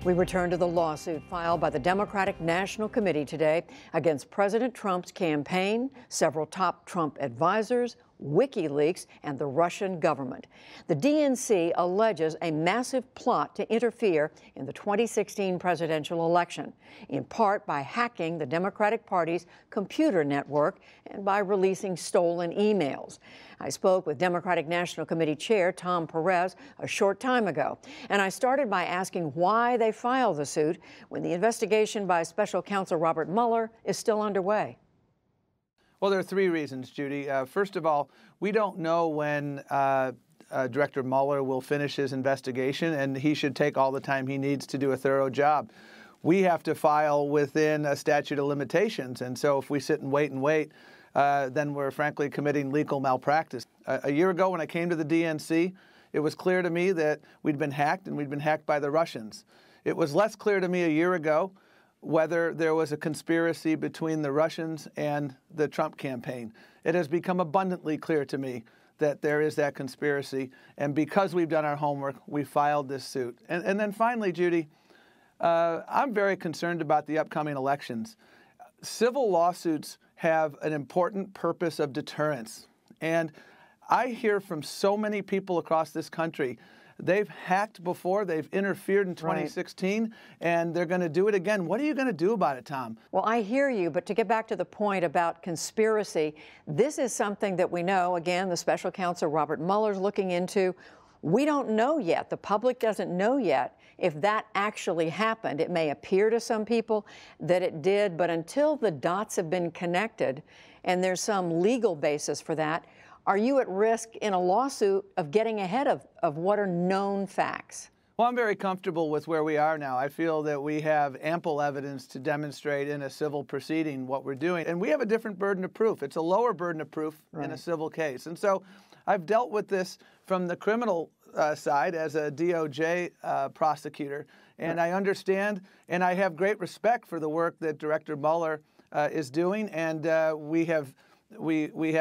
We return to the lawsuit filed by the Democratic National Committee today against President Trump's campaign, several top Trump advisors, WikiLeaks, and the Russian government. The DNC alleges a massive plot to interfere in the 2016 presidential election, in part by hacking the Democratic Party's computer network and by releasing stolen emails. I spoke with Democratic National Committee Chair Tom Perez a short time ago, and I started by asking why they filed the suit when the investigation by Special Counsel Robert Mueller is still underway. Well, there are three reasons, Judy. First of all, we don't know when Director Mueller will finish his investigation, and he should take all the time he needs to do a thorough job. We have to file within a statute of limitations, and so if we sit and wait, then we're frankly committing legal malpractice. A year ago when I came to the DNC, it was clear to me that we'd been hacked, and we'd been hacked by the Russians. It was less clear to me a year ago whether there was a conspiracy between the Russians and the Trump campaign. It has become abundantly clear to me that there is that conspiracy, and because we've done our homework, we filed this suit. And then finally, Judy, I'm very concerned about the upcoming elections. Civil lawsuits have an important purpose of deterrence, and I hear from so many people across this country. They've hacked before, they've interfered in 2016, right, and they're going to do it again. What are you going to do about it, Tom? Well, I hear you, but to get back to the point about conspiracy, this is something that we know, again, the special counsel Robert Mueller's looking into. We don't know yet. The public doesn't know yet if that actually happened. It may appear to some people that it did, but until the dots have been connected and there's some legal basis for that, are you at risk in a lawsuit of getting ahead of what are known facts? Well, I'm very comfortable with where we are now. I feel that we have ample evidence to demonstrate in a civil proceeding what we're doing. And we have a different burden of proof. It's a lower burden of proof in a civil case. And so I've dealt with this from the criminal side as a DOJ prosecutor. And I understand and I have great respect for the work that Director Mueller is doing. And we have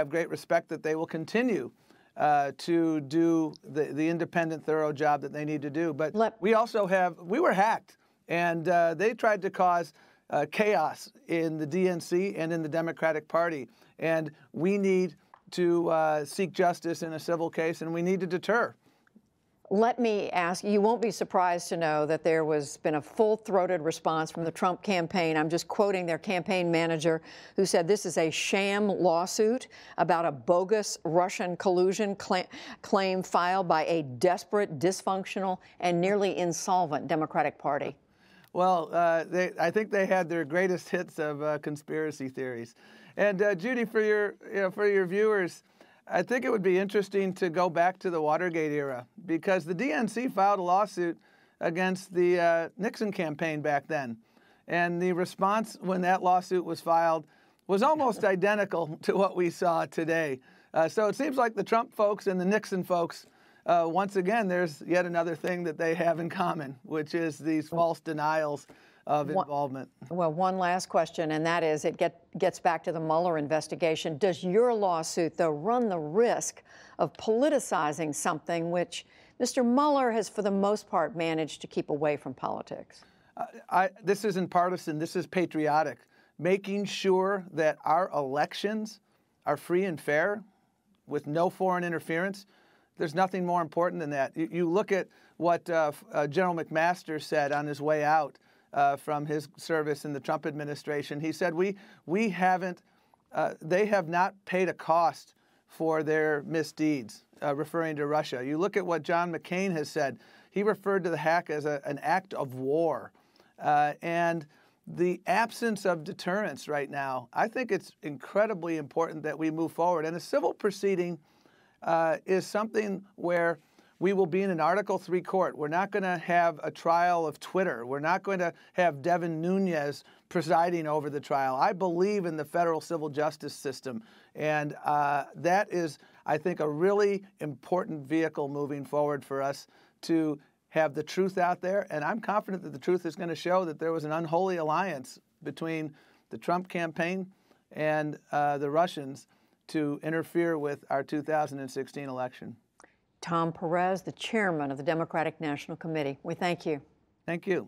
great respect that they will continue to do the independent, thorough job that they need to do. But we were hacked, and they tried to cause chaos in the DNC and in the Democratic Party. And we need to seek justice in a civil case, and we need to deter. Let me ask, you won't be surprised to know that there was been a full-throated response from the Trump campaign. I'm just quoting their campaign manager, who said this is a sham lawsuit about a bogus Russian collusion claim filed by a desperate, dysfunctional, and nearly insolvent Democratic Party. Well, I think they had their greatest hits of conspiracy theories. And Judy, for your viewers, I think it would be interesting to go back to the Watergate era, because the DNC filed a lawsuit against the Nixon campaign back then. And the response when that lawsuit was filed was almost identical to what we saw today. So it seems like the Trump folks and the Nixon folks, once again, there's yet another thing that they have in common, which is these false denials of involvement. Well, one last question, and that is, it gets back to the Mueller investigation. Does your lawsuit, though, run the risk of politicizing something which Mr. Mueller has, for the most part, managed to keep away from politics? This isn't partisan. This is patriotic. Making sure that our elections are free and fair with no foreign interference. There's nothing more important than that. You look at what General McMaster said on his way out from his service in the Trump administration. He said, they have not paid a cost for their misdeeds, referring to Russia. You look at what John McCain has said. He referred to the hack as an act of war. And the absence of deterrence right now, I think it's incredibly important that we move forward. And a civil proceeding is something where we will be in an Article III court. We're not going to have a trial of Twitter. We're not going to have Devin Nunes presiding over the trial. I believe in the federal civil justice system, and that is, I think, a really important vehicle moving forward for us to have the truth out there. And I'm confident that the truth is going to show that there was an unholy alliance between the Trump campaign and the Russians to interfere with our 2016 election. Tom Perez, the chairman of the Democratic National Committee. We thank you. Thank you.